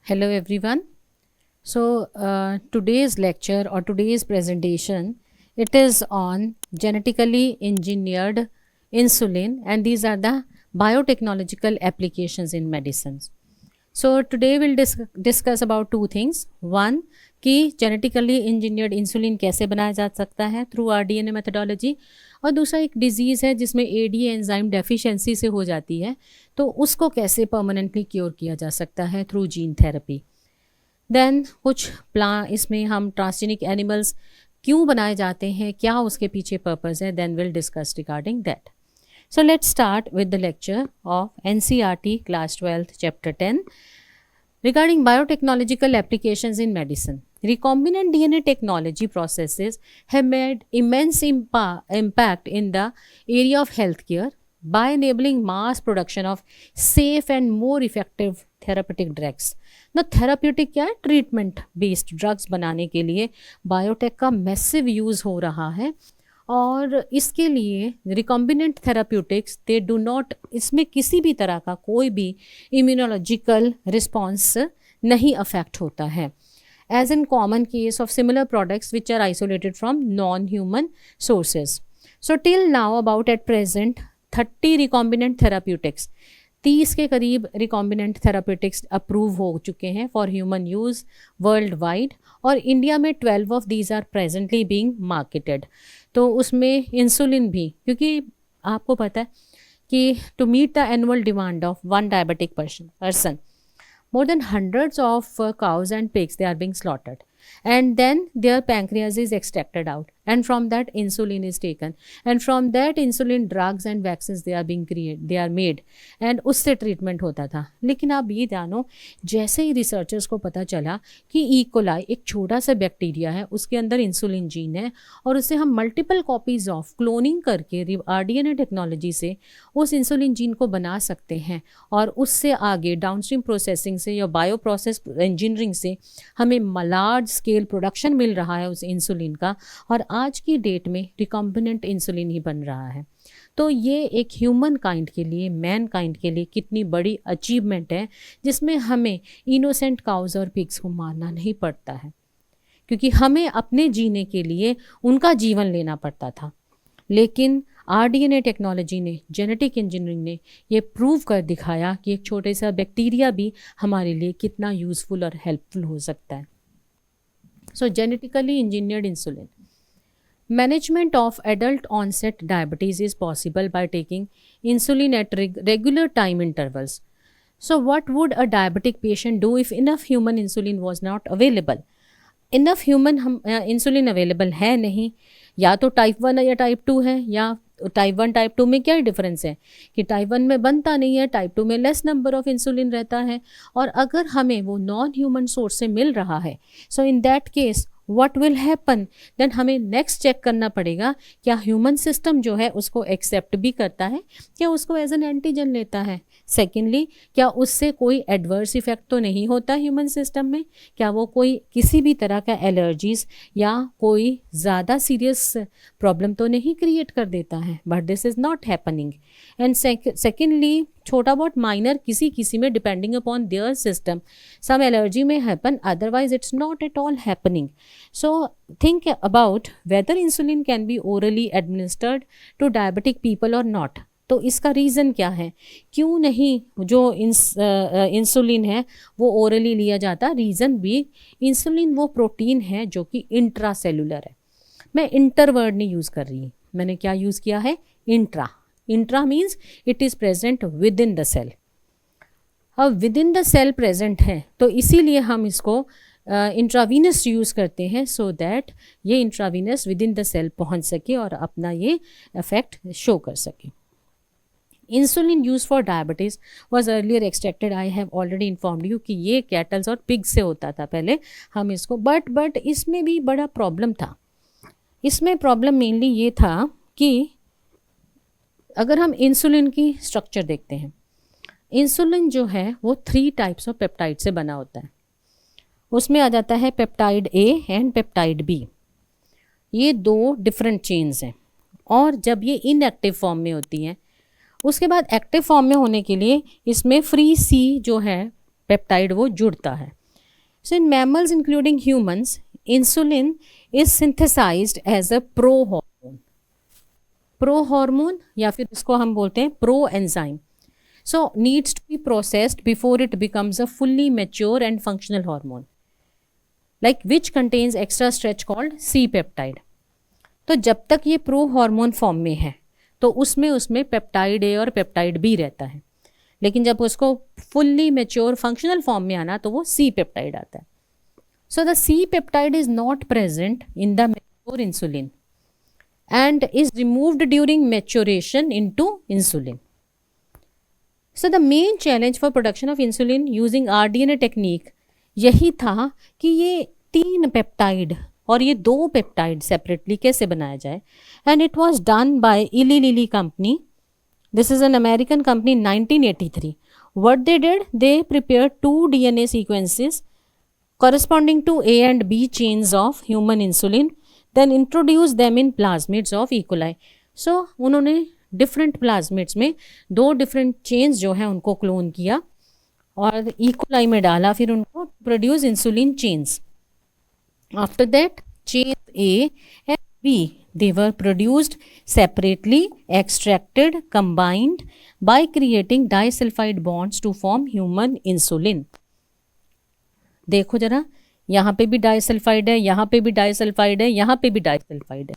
Hello everyone. Today's lecture or today's presentation, it is on genetically engineered insulin, and these are the biotechnological applications in medicines. So today we'll discuss about two things. One, कि genetically engineered insulin कैसे बनाया जा सकता है through rDNA methodology, और दूसरा एक disease है जिसमें एडी एंजाइम डेफिशिएंसी से हो जाती है, तो उसको कैसे परमानेंटली क्योर किया जा सकता है थ्रू जीन थेरेपी. देन कुछ इसमें हम ट्रांसजेनिक एनिमल्स क्यों बनाए जाते हैं, क्या उसके पीछे पर्पस है, then will discuss regarding that. So let's start with the lecture of NCERT class 12th chapter 10 regarding biotechnological applications in medicine. Recombinant DNA technology processes have made immense impact in the area of healthcare by enabling mass production of safe and more effective therapeutic drugs. The therapeutic क्या है, treatment based drugs बनाने के लिए biotech का massive use हो रहा है. और इसके लिए recombinant therapeutics they do not, इसमें किसी भी तरह का कोई भी इम्यूनोलॉजिकल रिस्पॉन्स नहीं अफेक्ट होता है, as in common case of similar products which are isolated from non human sources. So till now about at present 30 recombinant therapeutics, 30 के करीब रिकॉम्बिनेंट थेराप्यूटिक्स अप्रूव हो चुके हैं for human use world wide, और India में 12 of these are presently being marketed. तो उसमें insulin भी, क्योंकि आपको पता है कि to meet the annual demand of one diabetic person, more than hundreds of cows and pigs, they are being slaughtered, and then their pancreas is extracted out, and from that insulin is taken, and from that insulin drugs and vaccines they are being created, they are made, and उससे treatment होता था. लेकिन आप ये जानो, जैसे ही researchers को पता चला कि ई कोलाई एक छोटा सा बैक्टीरिया है, उसके अंदर इंसुलिन जीन है, और उससे हम मल्टीपल कॉपीज़ ऑफ क्लोनिंग करके आरडीएनए टेक्नोलॉजी से उस इंसुलिन जीन को बना सकते हैं, और उससे आगे डाउनस्ट्रीम प्रोसेसिंग से या बायो प्रोसेस इंजीनियरिंग से हमें लार्ज स्केल प्रोडक्शन मिल रहा है उस इंसुलिन का, और आज की डेट में रिकॉम्बिनेंट इंसुलिन ही बन रहा है. तो ये एक ह्यूमन काइंड के लिए, मैन काइंड के लिए कितनी बड़ी अचीवमेंट है, जिसमें हमें इनोसेंट काउज और पिग्स को मारना नहीं पड़ता है, क्योंकि हमें अपने जीने के लिए उनका जीवन लेना पड़ता था. लेकिन आरडीएनए टेक्नोलॉजी ने, जेनेटिक इंजीनियरिंग ने ये प्रूव कर दिखाया कि एक छोटे सा बैक्टीरिया भी हमारे लिए कितना यूज़फुल और हेल्पफुल हो सकता है. So genetically engineered insulin. Management of adult onset diabetes is possible by taking insulin at regular time intervals. So what would a diabetic patient do if enough human insulin was not available? Enough human insulin available है नहीं, या तो type 1 या type 2 है, या type 1 type 2 में क्या difference है कि टाइप 1 में बनता नहीं है, टाइप 2 में लेस नंबर ऑफ इंसुलिन रहता है. और अगर हमें वो नॉन ह्यूमन सोर्स से मिल रहा है, so in that case what will happen, then हमें नेक्स्ट चेक करना पड़ेगा क्या ह्यूमन सिस्टम जो है उसको एक्सेप्ट भी करता है, क्या उसको एज एन एंटीजन लेता है. सेकेंडली, क्या उससे कोई एडवर्स इफेक्ट तो नहीं होता ह्यूमन सिस्टम में, क्या वो कोई किसी भी तरह का एलर्जीज या कोई ज़्यादा सीरियस प्रॉब्लम तो नहीं क्रिएट कर देता है. But this is not happening. And secondly, छोटा बहुत माइनर किसी में depending upon their system some allergy में happen, otherwise it's not at all happening. So think about whether insulin can be orally administered to diabetic people और not. तो इसका reason क्या है, क्यों नहीं जो इंसुलिन है वो ओरली लिया जाता. रीज़न भी, इंसुलिन वो प्रोटीन है जो कि इंट्रासेलुलर है. मैं इंटर वर्ड नहीं यूज़ कर रही, मैंने क्या यूज़ किया है, intra. Intra means it is present within the cell. अब within the cell present है, तो इसीलिए हम इसको इंट्रावीनस यूज़ करते हैं, सो दैट ये intravenous within the cell पहुंच सके और अपना ये इफेक्ट शो कर सके. Insulin use for diabetes was earlier extracted, I have already informed you कि ये कैटल्स और पिग से होता था पहले हम इसको, बट इसमें भी बड़ा प्रॉब्लम था. इसमें प्रॉब्लम मेनली ये था कि अगर हम इंसुलिन की स्ट्रक्चर देखते हैं, इंसुलिन जो है वो 3 टाइप्स ऑफ पेप्टाइड से बना होता है. उसमें आ जाता है peptide A and peptide B. ये 2 डिफरेंट चेन्स हैं, और जब ये इनएक्टिव फॉर्म में होती हैं, उसके बाद एक्टिव फॉर्म में होने के लिए इसमें फ्री सी जो है पेप्टाइड वो जुड़ता है. So in mammals including humans, insulin is synthesized as a prohormone. Prohormone या फिर इसको हम बोलते हैं proenzyme. So needs to be processed before it becomes a fully mature and functional hormone, like which contains extra stretch called C-peptide. तो जब तक ये प्रो हार्मोन फॉर्म में है तो उसमें पेप्टाइड ए और पेप्टाइड बी रहता है, लेकिन जब उसको फुल्ली मेच्योर फंक्शनल फॉर्म में आना तो वो सी पेप्टाइड आता है. So the C peptide is not present in the mature insulin and is removed during maturation into insulin. So the main challenge for production of insulin using rDNA technique यही था कि ये 3 पेप्टाइड और ये 2 peptide separately कैसे बनाया जाए. And it was done by इली lily company. This is an American company in 1983. What they did, they prepared 2 DNA sequences corresponding to A and B chains of human insulin, then introduced them in plasmids of E. coli. So, उन्होंने different plasmids में 2 different chains जो हैं उनको clone किया और E. coli में डाला, फिर उनको produce insulin chains. After that, chain A and B, they were produced separately, extracted, combined by creating disulfide bonds to form human insulin. देखो जरा, यहाँ पे भी डाइसल्फाइड है, यहाँ पे भी डाइसल्फाइड है, यहाँ पे भी डाइसल्फाइड है.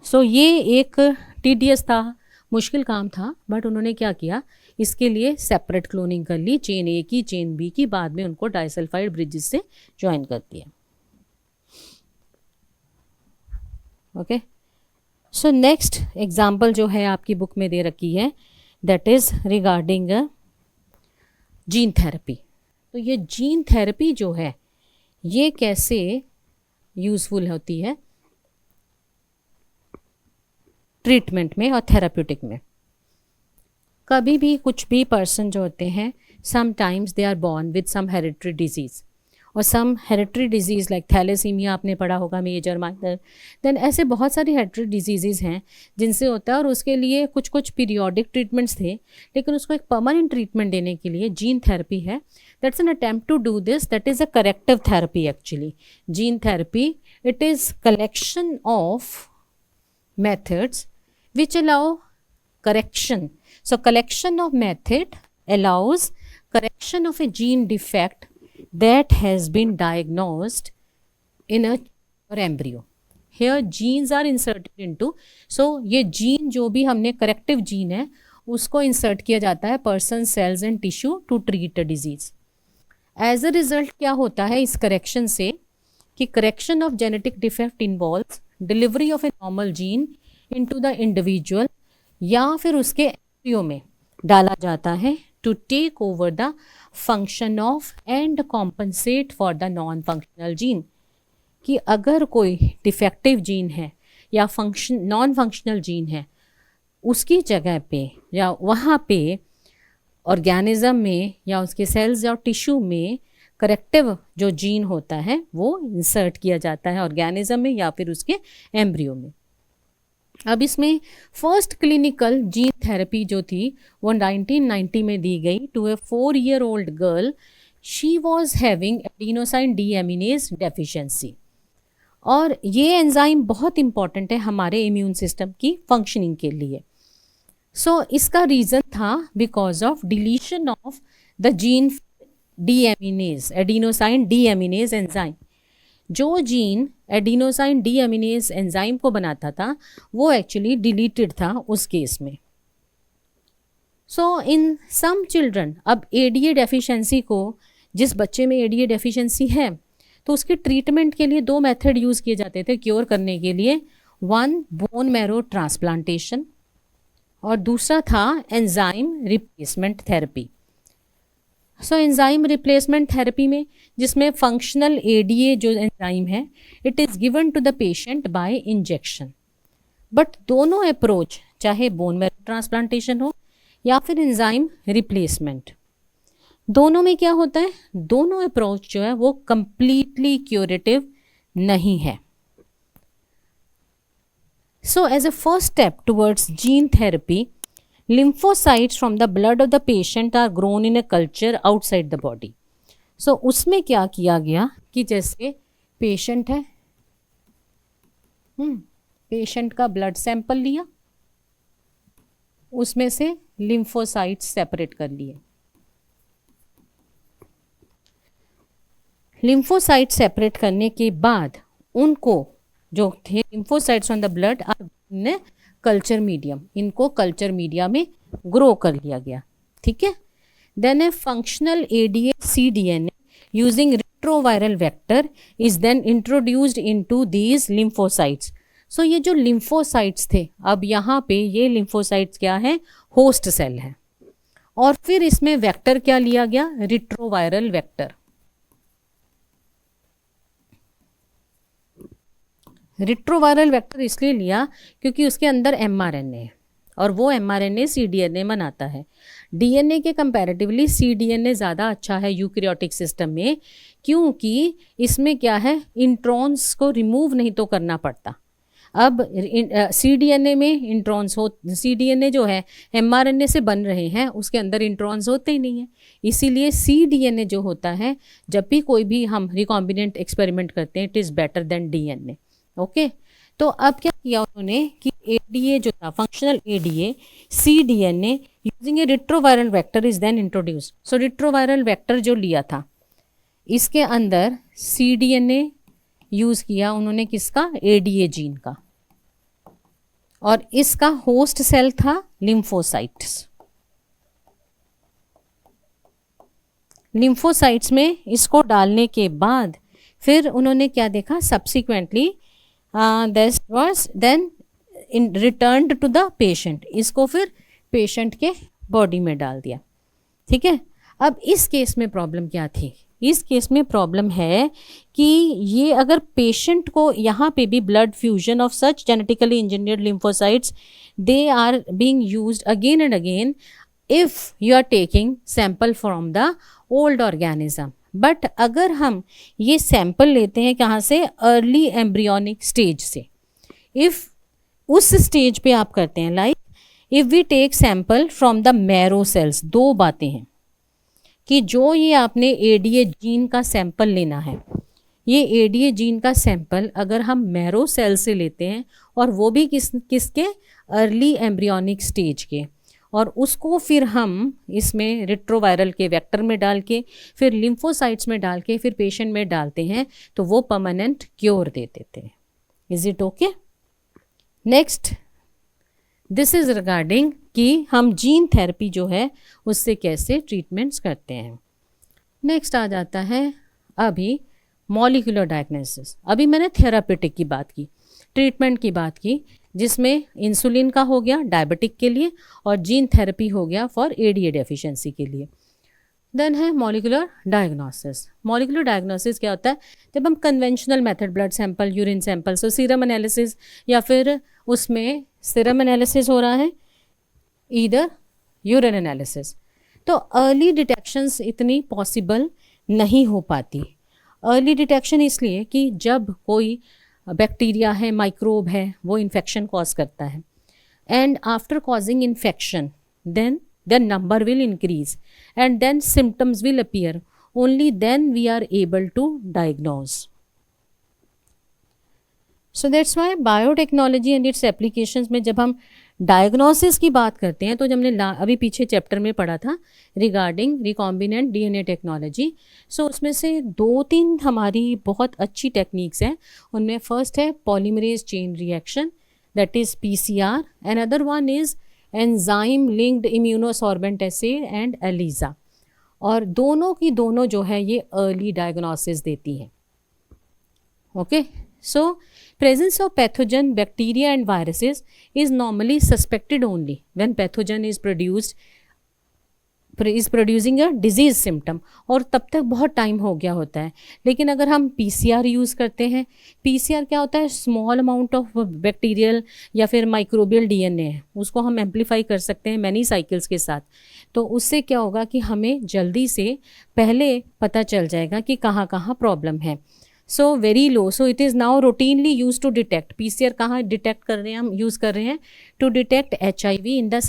सो ये एक टीडियस था, मुश्किल काम था, बट उन्होंने क्या किया, इसके लिए सेपरेट क्लोनिंग कर ली, चेन ए की, चेन बी की, बाद में उनको डाइसल्फाइड ब्रिजेस से ज्वाइन कर दिया. ओके, सो नेक्स्ट एग्जाम्पल जो है आपकी बुक में दे रखी है, that is regarding gene therapy. तो ये जीन थेरेपी जो है ये कैसे यूजफुल होती है ट्रीटमेंट में और थेराप्यूटिक में. कभी भी कुछ भी पर्सन जो होते हैं, sometimes they are born with some hereditary disease, और some hereditary disease like thalassaemia आपने पढ़ा होगा, मेजर माइनर, देन ऐसे बहुत सारी हेरिडिटरी डिजीज़ हैं जिनसे होता है, और उसके लिए कुछ कुछ पीरियोडिक ट्रीटमेंट्स थे, लेकिन उसको एक परमानेंट ट्रीटमेंट देने के लिए जीन थेरेपी है. That's an attempt to do this, that is a corrective therapy. Actually gene therapy, it is collection of methods which allow correction. So collection of method allows correction of a gene defect that has been diagnosed in a or embryo. Here genes are inserted into, so ये gene जो भी हमने corrective gene है उसको insert किया जाता है person cells and tissue to treat a disease. As a result क्या होता है इस correction से कि correction of genetic defect involves delivery of a normal gene into the individual, या फिर उसके embryo में डाला जाता है to take over the function of and compensate for the non-functional gene. कि अगर कोई डिफेक्टिव जीन है या फंक्शन नॉन फंक्शनल जीन है, उसकी जगह पे या वहाँ पे ऑर्गेनिज्म में या उसके सेल्स या टिश्यू में करेक्टिव जो जीन होता है वो इंसर्ट किया जाता है ऑर्गेनिज्म में या फिर उसके एम्ब्रियो में. अब इसमें फर्स्ट क्लिनिकल जीन थेरेपी जो थी वो 1990 में दी गई to a 4-year-old girl. She was having adenosine deaminase deficiency, और ये एंजाइम बहुत इंपॉर्टेंट है हमारे इम्यून सिस्टम की फंक्शनिंग के लिए. सो इसका रीज़न था because of deletion of the gene deaminase, adenosine deaminase enzyme. जो जीन एडिनोसाइन डीएमिनेज एंजाइम को बनाता था वो एक्चुअली डिलीटेड था उस केस में. सो इन सम चिल्ड्रन, अब एडीए डेफिशिएंसी को, जिस बच्चे में एडीए डेफिशिएंसी है तो उसके ट्रीटमेंट के लिए 2 मेथड यूज़ किए जाते थे क्योर करने के लिए. 1 बोन मैरो ट्रांसप्लांटेशन और दूसरा था enzyme replacement therapy. So enzyme replacement therapy में, जिसमें फंक्शनल एडीए जो एंजाइम है it is given to the patient by injection. But दोनों अप्रोच, चाहे बोन मैरो ट्रांसप्लांटेशन हो या फिर एंजाइम रिप्लेसमेंट, दोनों में क्या होता है, दोनों अप्रोच जो है वो कंप्लीटली क्यूरेटिव नहीं है. So as a first step towards gene therapy, lymphocytes from the blood of the patient are grown in a culture outside the body. So उसमें क्या किया गया कि जैसे पेशेंट है, पेशेंट का ब्लड सैंपल लिया, उसमें से लिम्फोसाइट्स सेपरेट कर लिए। लिम्फोसाइट सेपरेट करने के बाद उनको जो थे लिम्फोसाइट्स ऑन द ब्लड ने कल्चर मीडियम, इनको कल्चर मीडिया में ग्रो कर लिया गया। ठीक है, then a functional ADA cDNA using retroviral vector is then introduced into these lymphocytes. So ये जो लिम्फोसाइट्स थे, अब यहाँ पे ये लिम्फोसाइट्स क्या है, होस्ट सेल है, और फिर इसमें वेक्टर क्या लिया गया, रेट्रोवायरल वेक्टर। रेट्रोवायरल वेक्टर इसलिए लिया क्योंकि उसके अंदर mRNA है और वो mRNA cDNA बनाता है। DNA के कंपैरेटिवली cDNA ज़्यादा अच्छा है यूकैरियोटिक सिस्टम में, क्योंकि इसमें क्या है, इंट्रॉन्स को रिमूव नहीं तो करना पड़ता। अब cDNA में इंट्रॉन्स हो, cDNA जो है mRNA से बन रहे हैं, उसके अंदर इंट्रॉन्स होते ही नहीं है, इसीलिए cDNA जो होता है, जब भी कोई भी हम रिकॉम्बिनेंट एक्सपेरिमेंट करते हैं, it is better than DNA। Okay, तो अब क्या किया उन्होंने कि ADA जो था, functional ADA cDNA using a retroviral vector is then introduce. So retroviral vector जो लिया था, इसके अंदर cDNA यूज किया उन्होंने, किसका, ADA जीन का, और इसका होस्ट सेल था लिम्फोसाइट्स। लिम्फोसाइट्स में इसको डालने के बाद फिर उन्होंने क्या देखा, subsequently this was then returned to the patient, इसको फिर पेशेंट के बॉडी में डाल दिया। ठीक है, अब इस केस में प्रॉब्लम क्या थी, इस केस में प्रॉब्लम है कि ये अगर पेशेंट को यहाँ पे भी blood fusion of such genetically engineered lymphocytes, they are being used again and again if you are taking sample from the old organism. But अगर हम ये सैंपल लेते हैं कहाँ से, अर्ली एम्ब्रियोनिक स्टेज से, इफ़ उस स्टेज पे आप करते हैं, like if we take sample from the marrow cells, दो बातें हैं कि जो ये आपने ADA जीन का सैंपल लेना है, ये ADA जीन का सैंपल अगर हम मैरो सेल से लेते हैं, और वो भी किसके, अर्ली एम्ब्रियोनिक स्टेज के, और उसको फिर हम इसमें रेट्रोवायरल के वेक्टर में डाल के, फिर लिम्फोसाइट्स में डाल के, फिर पेशेंट में डालते हैं, तो वो परमानेंट क्योर दे देते हैं। Is it okay? Next, this is regarding कि हम जीन थेरेपी जो है उससे कैसे ट्रीटमेंट्स करते हैं। नेक्स्ट आ जाता है अभी मॉलिक्यूलर डायग्नोसिस। अभी मैंने थेरापेटिक की बात की, ट्रीटमेंट की बात की, जिसमें इंसुलिन का हो गया डायबिटिक के लिए, और जीन थेरेपी हो गया फॉर ADA डेफिशिएंसी के लिए। देन है मॉलिक्यूलर डायग्नोसिस। मॉलिक्यूलर डायग्नोसिस क्या होता है, जब हम conventional method, blood sample, urine sample, so serum analysis, या फिर उसमें सीरम एनालिसिस हो रहा है, ईदर यूरिन एनालिसिस, तो अर्ली डिटेक्शंस इतनी पॉसिबल नहीं हो पाती। अर्ली डिटेक्शन इसलिए कि जब कोई बैक्टीरिया है, माइक्रोब है, वो इन्फेक्शन कॉज करता है, and after causing infection then their number will increase and then symptoms will appear, only then we are able to diagnose. So that's why biotechnology and its applications में जब हम diagnosis की बात करते हैं, तो जब हमने अभी पीछे चैप्टर में पढ़ा था रिगार्डिंग रिकॉम्बिनेंट DNA टेक्नोलॉजी, सो उसमें से 2-3 हमारी बहुत अच्छी टेक्निक्स हैं। उनमें फर्स्ट है polymerase chain reaction, that is PCR, and other one is enzyme linked immunosorbent assay and ELISA, और दोनों की दोनों जो है ये अर्ली डायग्नोसिस देती हैं। Okay, so presence of pathogen bacteria and viruses is normally suspected only when pathogen is producing a disease symptom, और तब तक बहुत टाइम हो गया होता है। लेकिन अगर हम PCR यूज़ करते हैं, PCR क्या होता है, स्मॉल अमाउंट ऑफ बैक्टीरियल या फिर माइक्रोबियल DNA है, उसको हम एम्पलीफाई कर सकते हैं मैनी साइकिल्स के साथ। तो उससे क्या होगा कि हमें जल्दी से पहले पता चल जाएगा कि कहाँ कहाँ प्रॉब्लम है। So very low, so it is now routinely use to detect, PCR कहाँ डिटेक्ट कर रहे हैं हम, यूज़ कर रहे हैं to detect HIV in the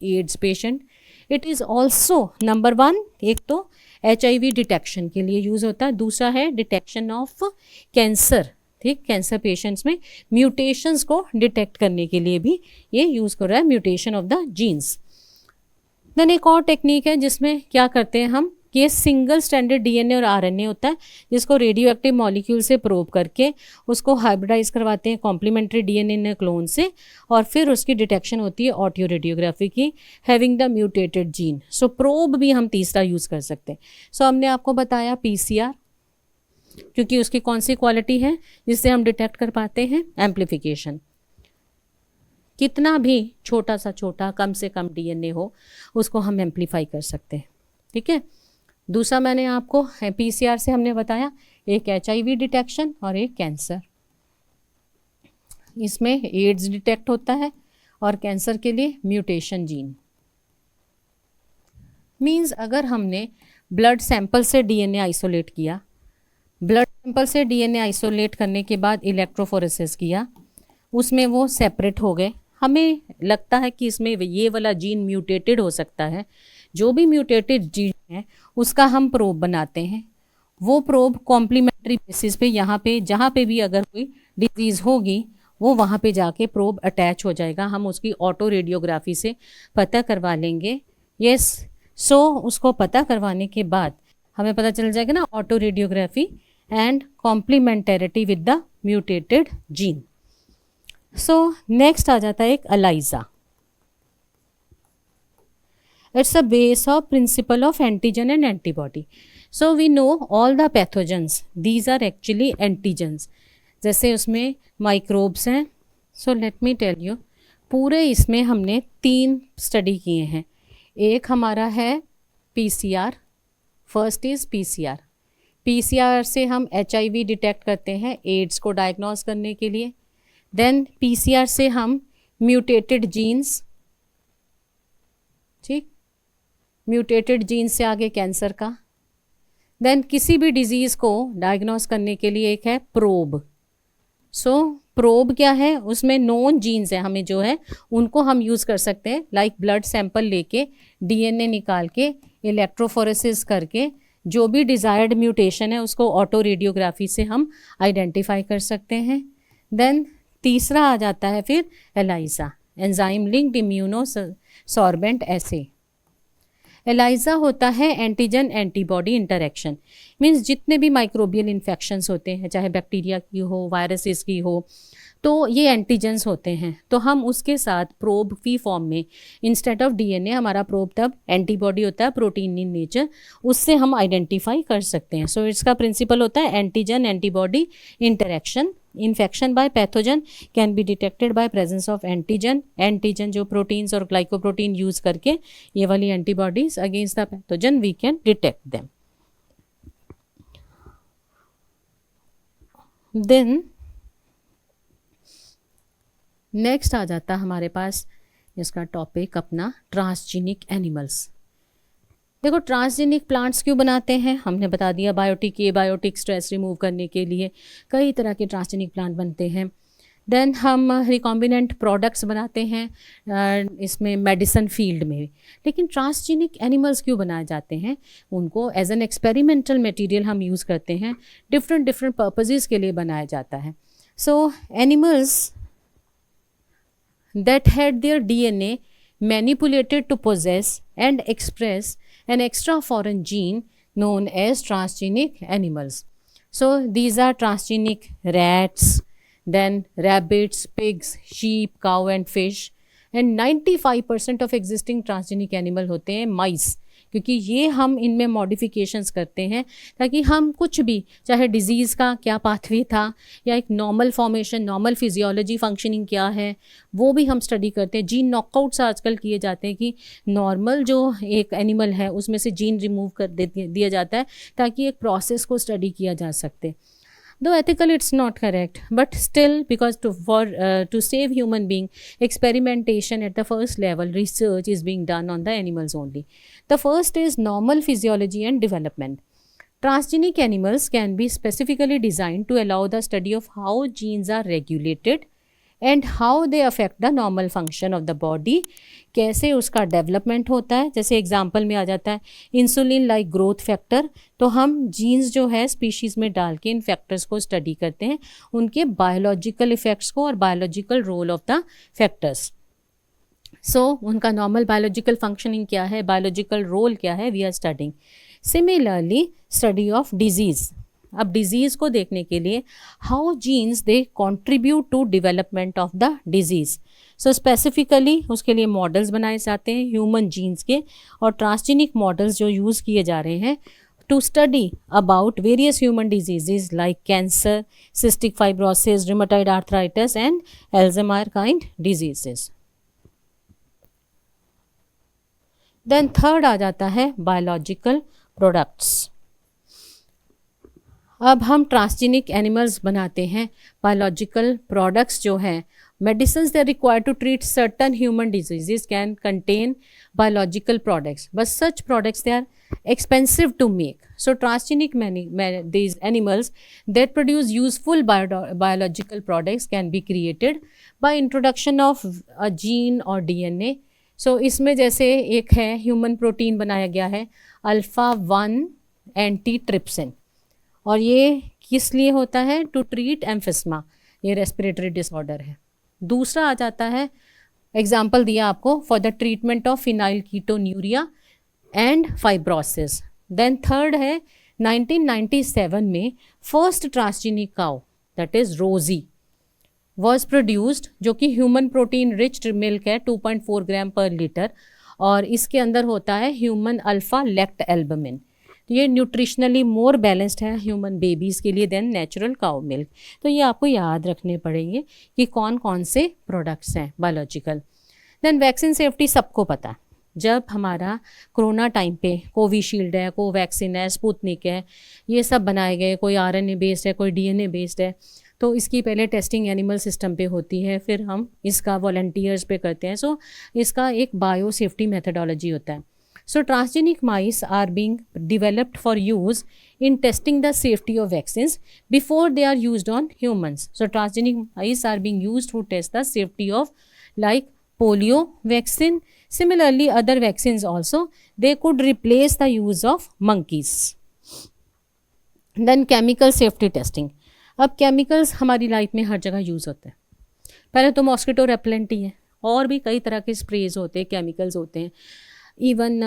AIDS patient. It is also number 1, एक तो HIV डिटेक्शन के लिए यूज़ होता है, दूसरा है डिटेक्शन ऑफ कैंसर, ठीक, कैंसर पेशेंट्स में म्यूटेशंस को डिटेक्ट करने के लिए भी ये यूज़ कर रहा है, mutation of the genes. Then एक और टेक्निक है जिसमें क्या करते हैं हम कि ये सिंगल स्टैंडर्ड DNA और RNA होता है जिसको रेडियो एक्टिव मॉलिक्यूल से प्रोब करके उसको हाइब्रिडाइज करवाते हैं कॉम्प्लीमेंट्री DNA क्लोन से, और फिर उसकी डिटेक्शन होती है ऑडियो रेडियोग्राफी की, having the mutated gene. So probe भी हम तीसरा यूज़ कर सकते हैं। सो हमने आपको बताया PCR, क्योंकि उसकी कौन सी क्वालिटी है जिससे हम डिटेक्ट कर पाते हैं, एम्प्लीफिकेशन। कितना भी छोटा सा छोटा कम से कम DNA हो उसको हम एम्प्लीफाई कर सकते हैं, ठीक है। दूसरा मैंने आपको PCR से हमने बताया एक HIV डिटेक्शन और एक कैंसर। इसमें एड्स डिटेक्ट होता है और कैंसर के लिए म्यूटेशन जीन। मींस अगर हमने ब्लड सैंपल से DNA आइसोलेट किया, ब्लड सैंपल से DNA आइसोलेट करने के बाद इलेक्ट्रोफोरेसिस किया, उसमें वो सेपरेट हो गए, हमें लगता है कि इसमें ये वाला जीन म्यूटेटेड हो सकता है, जो भी म्यूटेटेड जीन है उसका हम प्रोब बनाते हैं। वो प्रोब कॉम्प्लीमेंट्री बेसिस पे यहाँ पे जहाँ पे भी अगर कोई डिजीज़ होगी वो वहाँ पे जाके प्रोब अटैच हो जाएगा, हम उसकी ऑटो रेडियोग्राफी से पता करवा लेंगे। यस, सो उसको पता करवाने के बाद हमें पता चल जाएगा ना autoradiography and complementarity with the mutated gene. So next आ जाता है एक ELISA। It's a base of principle of antigen and antibody. So we know all the pathogens. These are actually antigens. जैसे उसमें माइक्रोब्स हैं। So let me tell you, पूरे इसमें हमने 3 स्टडी किए हैं। एक हमारा है PCR, first is PCR। PCR से हम HIV डिटेक्ट करते हैं एड्स को डायग्नोज करने के लिए। देन PCR से हम म्यूटेटेड जीन्स, ठीक, म्यूटेटेड जीन से आगे कैंसर का। देन किसी भी डिजीज़ को डायग्नोस करने के लिए एक है प्रोब। सो प्रोब क्या है, उसमें नोन जीन्स हैं हमें जो है उनको हम यूज़ कर सकते हैं, लाइक ब्लड सैंपल लेके DNA निकाल के इलेक्ट्रोफोरेसिस करके जो भी डिज़ायर्ड म्यूटेशन है उसको ऑटो रेडियोग्राफी से हम आइडेंटिफाई कर सकते हैं। देन तीसरा आ जाता है फिर ELISA, एंजाइम लिंक्ड इम्यूनोसॉर्बेंट एसे। ELISA होता है एंटीजन एंटीबॉडी इंटरेक्शन। मीन्स जितने भी माइक्रोबियल इन्फेक्शंस होते हैं, चाहे बैक्टीरिया की हो, वायरसेस की हो, तो ये एंटीजेंस होते हैं। तो हम उसके साथ प्रोब फी फॉर्म में इंस्टेड ऑफ DNA हमारा प्रोब तब एंटीबॉडी होता है, प्रोटीन इन नेचर, उससे हम आइडेंटिफाई कर सकते हैं। सो इसका प्रिंसिपल होता है antigen antibody interaction. Infection by pathogen can be detected by presence of antigen. Antigen जो प्रोटीन्स और ग्लाइकोप्रोटीन यूज करके ये वाली antibodies against the pathogen we can detect them. Then next आ जाता हमारे पास इसका टॉपिक अपना ट्रांसजेनिक एनिमल्स। देखो ट्रांसजेनिक प्लांट्स क्यों बनाते हैं, हमने बता दिया बायोटिक, एबायोटिक स्ट्रेस रिमूव करने के लिए कई तरह के ट्रांसजेनिक प्लांट बनते हैं। देन हम रिकॉम्बिनेंट प्रोडक्ट्स बनाते हैं इसमें मेडिसिन फील्ड में। लेकिन ट्रांसजेनिक एनिमल्स क्यों बनाए जाते हैं, उनको एज एन एक्सपेरिमेंटल मटेरियल हम यूज़ करते हैं, डिफरेंट पर्पसेस के लिए बनाया जाता है। सो animals that had their DNA manipulated to possess and express an extra foreign gene known as transgenic animals. So these are transgenic rats, then rabbits, pigs, sheep, cow and fish, and 95% of existing transgenic animal होते हैं mice, क्योंकि ये हम इनमें modifications करते हैं ताकि हम कुछ भी, चाहे डिजीज़ का क्या पाथवे था या एक normal formation, normal physiology functioning क्या है, वो भी हम स्टडी करते हैं। जीन नॉकआउट्स आजकल किए जाते हैं कि नॉर्मल जो एक एनिमल है उसमें से जीन रिमूव कर दिया जाता है ताकि एक प्रोसेस को स्टडी किया जा सकते। Though ethically it's not correct, but still, because to save human being, experimentation at the first level, research is being done on the animals only. The first is normal physiology and development. Transgenic animals can be specifically designed to allow the study of how genes are regulated and how they affect the normal function of the body, कैसे उसका development होता है। जैसे example में आ जाता है insulin like growth factor, तो हम जीन्स जो है स्पीशीज़ में डाल के इन फैक्टर्स को स्टडी करते हैं, उनके बायोलॉजिकल इफेक्ट्स को और biological role of the factors. So उनका नॉर्मल बायोलॉजिकल फंक्शनिंग क्या है, बायोलॉजिकल रोल क्या है, we are studying. Similarly study of disease, अब डिजीज़ को देखने के लिए how genes they contribute to development of the disease. So specifically उसके लिए मॉडल्स बनाए जाते हैं ह्यूमन जीन्स के, और ट्रांसजेनिक मॉडल्स जो यूज़ किए जा रहे हैं to study about various human diseases like cancer, cystic fibrosis, rheumatoid arthritis and Alzheimer kind diseases. Then third आ जाता है बायोलॉजिकल प्रोडक्ट्स। अब हम ट्रांसजेनिक एनिमल्स बनाते हैं, बायोलॉजिकल प्रोडक्ट्स जो हैं, medicines they are required to treat certain human diseases can contain biological products, but such products they are expensive to make. So transgenic these animals that produce useful biological products can be created by introduction of a gene or DNA. So इसमें जैसे एक है human protein बनाया गया है alpha 1 antitrypsin, और ये किस लिए होता है, टू ट्रीट एम्फिस्मा, ये रेस्पिरेटरी डिसऑर्डर है। दूसरा आ जाता है, एग्जाम्पल दिया आपको, for the treatment of phenylketonuria and fibrosis. Then third है 1997 में first transgenic cow that is Rosie was produced, जो कि ह्यूमन प्रोटीन रिच मिल्क है 2.4 ग्राम पर लीटर, और इसके अंदर होता है ह्यूमन अल्फा लेक्ट एल्बमिन। तो ये न्यूट्रिशनली मोर बैलेंस्ड है ह्यूमन बेबीज़ के लिए देन नेचुरल काउ मिल्क। तो ये आपको याद रखने पड़ेंगे कि कौन कौन से प्रोडक्ट्स हैं बायोलॉजिकल। देन वैक्सीन सेफ्टी सबको पता है, जब हमारा कोरोना टाइम पे कोविशील्ड है, कोवैक्सीन है, स्पुतनिक है, ये सब बनाए गए, कोई RNA बेस्ड है, कोई DNA बेस्ड है, तो इसकी पहले टेस्टिंग एनिमल सिस्टम पे होती है, फिर हम इसका वॉलंटियर्स पे करते हैं। सो इसका एक बायो सेफ्टी मेथडोलॉजी होता है। So transgenic mice are being developed for use in testing the safety of vaccines before they are used on humans. So transgenic mice are being used to test the safety of like polio vaccine. Similarly, other vaccines also, they could replace the use of monkeys. Then chemical safety testing. अब chemicals हमारी life में हर जगह use होते हैं। पहले तो mosquito repellent ही है, और भी कई तरह के स्प्रेज होते हैं, केमिकल्स होते हैं, इवन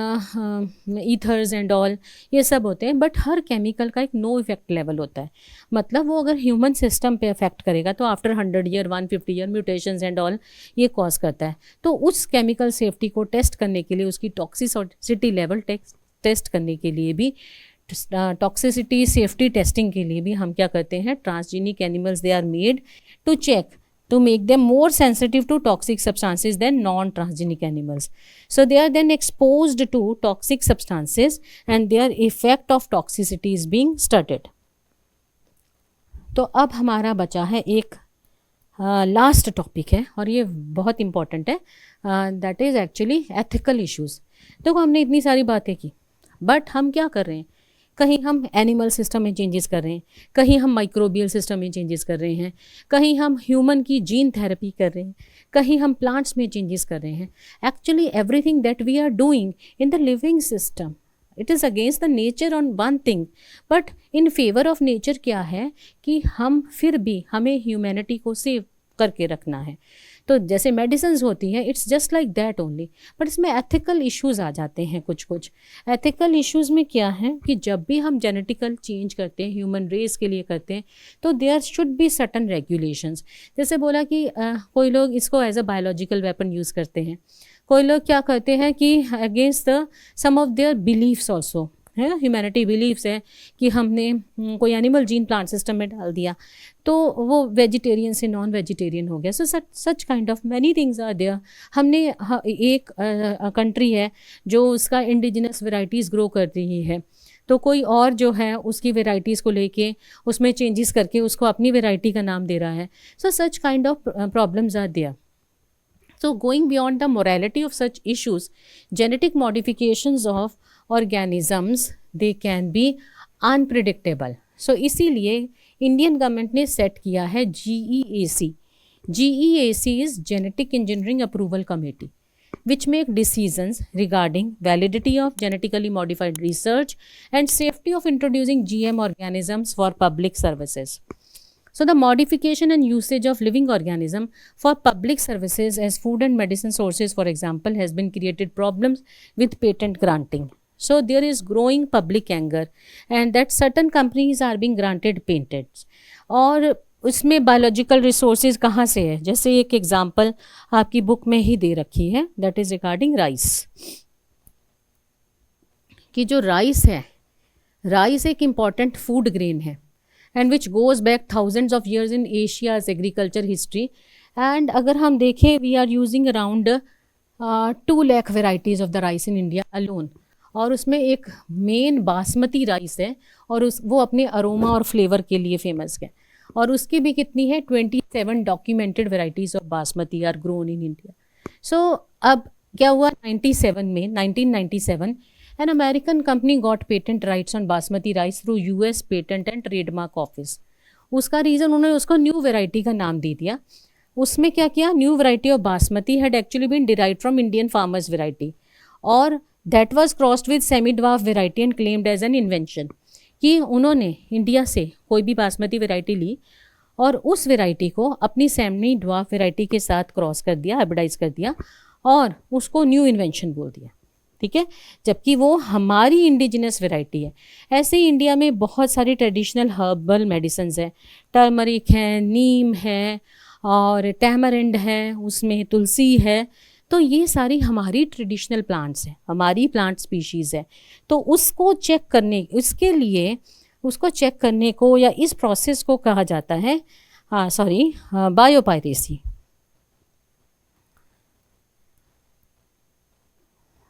ईथर्स एंड ऑल, ये सब होते हैं। बट हर केमिकल का एक नो इफेक्ट लेवल होता है, मतलब वो अगर ह्यूमन सिस्टम पे अफेक्ट करेगा तो after 100 year 150 year mutations and all ये कॉज करता है। तो उस केमिकल सेफ्टी को टेस्ट करने के लिए, उसकी टॉक्सिसिटी लेवल टेस्ट करने के लिए भी, टॉक्सिसिटी सेफ्टी टेस्टिंग के लिए भी हम क्या करते हैं, transgenic animals they are made to check to make them more sensitive to toxic substances than non-transgenic animals. So they are then exposed to toxic substances and their effect of toxicity is being studied. तो अब हमारा बचा है एक last topic है, और ये बहुत इंपॉर्टेंट है, that is actually ethical issues. देखो हमने इतनी सारी बातें की, बट हम क्या कर रहे हैं, कहीं हम एनिमल सिस्टम में चेंजेस कर रहे हैं, कहीं हम माइक्रोबियल सिस्टम में चेंजेस कर रहे हैं, कहीं हम ह्यूमन की जीन थेरेपी कर रहे हैं, कहीं हम प्लांट्स में चेंजेस कर रहे हैं। Actually everything that we are doing in the living system, it is against the nature on one thing, but in favour of nature क्या है कि हम फिर भी, हमें ह्यूमैनिटी को सेव करके रखना है। तो जैसे मेडिसिन्स होती हैं, it's just like that only, but इसमें एथिकल इश्यूज़ आ जाते हैं। कुछ एथिकल इश्यूज़ में क्या है कि जब भी हम जेनेटिकल चेंज करते हैं, ह्यूमन रेस के लिए करते हैं, तो there should be certain regulations. जैसे बोला कि कोई लोग इसको as a biological weapon use करते हैं, कोई लोग क्या करते हैं कि against the some of their beliefs also है ना, ह्यूमैनिटी बिलीव्स है कि हमने कोई एनिमल जीन प्लांट सिस्टम में डाल दिया तो वो वेजिटेरियन से नॉन वेजिटेरियन हो गया। So such kind of many things are there. हमने एक कंट्री है जो उसका इंडिजिनस वेराइटीज़ ग्रो कर रही है, तो कोई और जो है उसकी वेराइटीज़ को लेके उसमें चेंजेस करके उसको अपनी वेराइटी का नाम दे रहा है। So such kind of problems are there. So going beyond the morality of such issues, genetic modifications of organisms, they can be unpredictable. So इसीलिए इंडियन गवर्नमेंट ने सेट किया है GEAC, GEAC is Genetic Engineering Approval Committee, which make decisions regarding validity of genetically modified research and safety of introducing GM organisms for public services. So the modification and usage of living organism for public services as food and medicine sources, for example, has been created problems with patent granting. So there is growing public anger and that certain companies are being granted patents. और उसमें biological resources कहाँ से है, जैसे एक example आपकी book में ही दे रखी है, दैट इज रिगार्डिंग राइस। कि जो राइस है, राइस एक इम्पॉर्टेंट फूड ग्रेन है and which goes back thousands of years in Asia's agriculture history. And अगर हम देखें, we are using around 2 lakh varieties of the rice in India alone, और उसमें एक मेन बासमती राइस है और वो अपने अरोमा और फ्लेवर के लिए फेमस है, और उसकी भी कितनी है 27 documented varieties of basmati are grown in India. So अब क्या हुआ, 1997 an American company got patent rights on basmati rice through US patent and trademark office. उसका रीज़न, उन्होंने उसको न्यू वेराइटी का नाम दे दिया। उसमें क्या किया, new variety of basmati had actually been derived from Indian farmers variety, और that was crossed with semi dwarf variety and claimed as an invention. कि उन्होंने इंडिया से कोई भी बासमती वेराइटी ली और उस वेराइटी को अपनी सेमी ड्वार्फ वेराइटी के साथ क्रॉस कर दिया, हाइब्रिडाइज कर दिया, और उसको न्यू इन्वेंशन बोल दिया। ठीक है, जबकि वो हमारी इंडिजिनस वेराइटी है। ऐसे ही इंडिया में बहुत सारी ट्रेडिशनल हर्बल मेडिसिन है, टर्मरिक है, नीम है और टैमरिंड है, उसमें तुलसी है। तो ये सारी हमारी ट्रेडिशनल प्लांट्स हैं, हमारी प्लांट स्पीशीज़ है। तो उसको चेक करने, इसके लिए उसको चेक करने को या इस प्रोसेस को कहा जाता है biopiracy.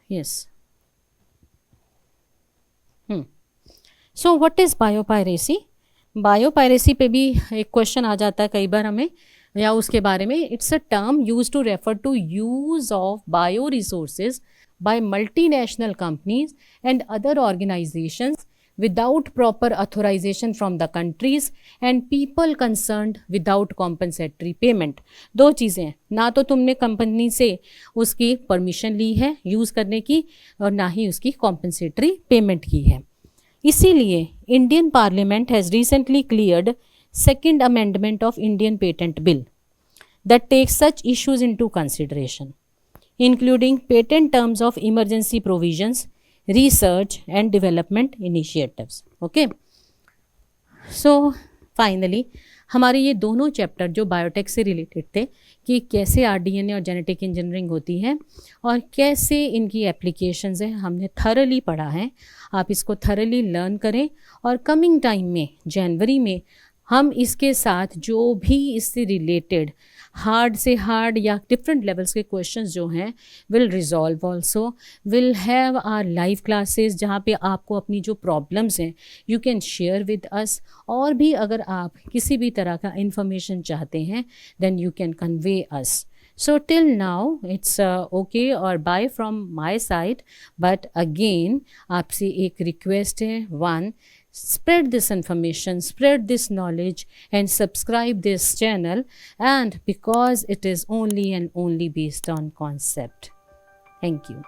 Yes, so what is biopiracy? Biopiracy पे भी एक क्वेश्चन आ जाता है कई बार हमें, या उसके बारे में। It's a term use to refer to use of bio resources by multinational companies and other organisations without proper authorisation from the countries and people concerned without compensatory payment. 2 चीज़ें हैं, ना तो तुमने कंपनी से उसकी परमिशन ली है use करने की, और ना ही उसकी कॉम्पनसेटरी पेमेंट की है। इसीलिए Indian parliament has recently cleared Second Amendment of Indian Patent Bill that takes such issues into consideration, including patent terms of emergency provisions, research and development initiatives. Okay. So finally, हमारे ये दोनों chapter जो biotech से related थे कि कैसे RDNA और genetic engineering होती है और कैसे इनकी एप्लीकेशंस हैं, हमने थरली पढ़ा है। आप इसको थरली लर्न करें, और कमिंग टाइम में जनवरी में हम इसके साथ जो भी इससे रिलेटेड हार्ड से हार्ड या डिफरेंट लेवल्स के क्वेश्चंस जो हैं will resolve also, will have our live classes जहाँ पे आपको अपनी जो प्रॉब्लम्स हैं you can share with us. और भी अगर आप किसी भी तरह का इंफॉर्मेशन चाहते हैं then you can convey us. So till now it's okay or bye from my side, but again आपसे एक request है, one, spread this information, spread this knowledge and subscribe this channel, and because it is only and only based on concept. Thank you.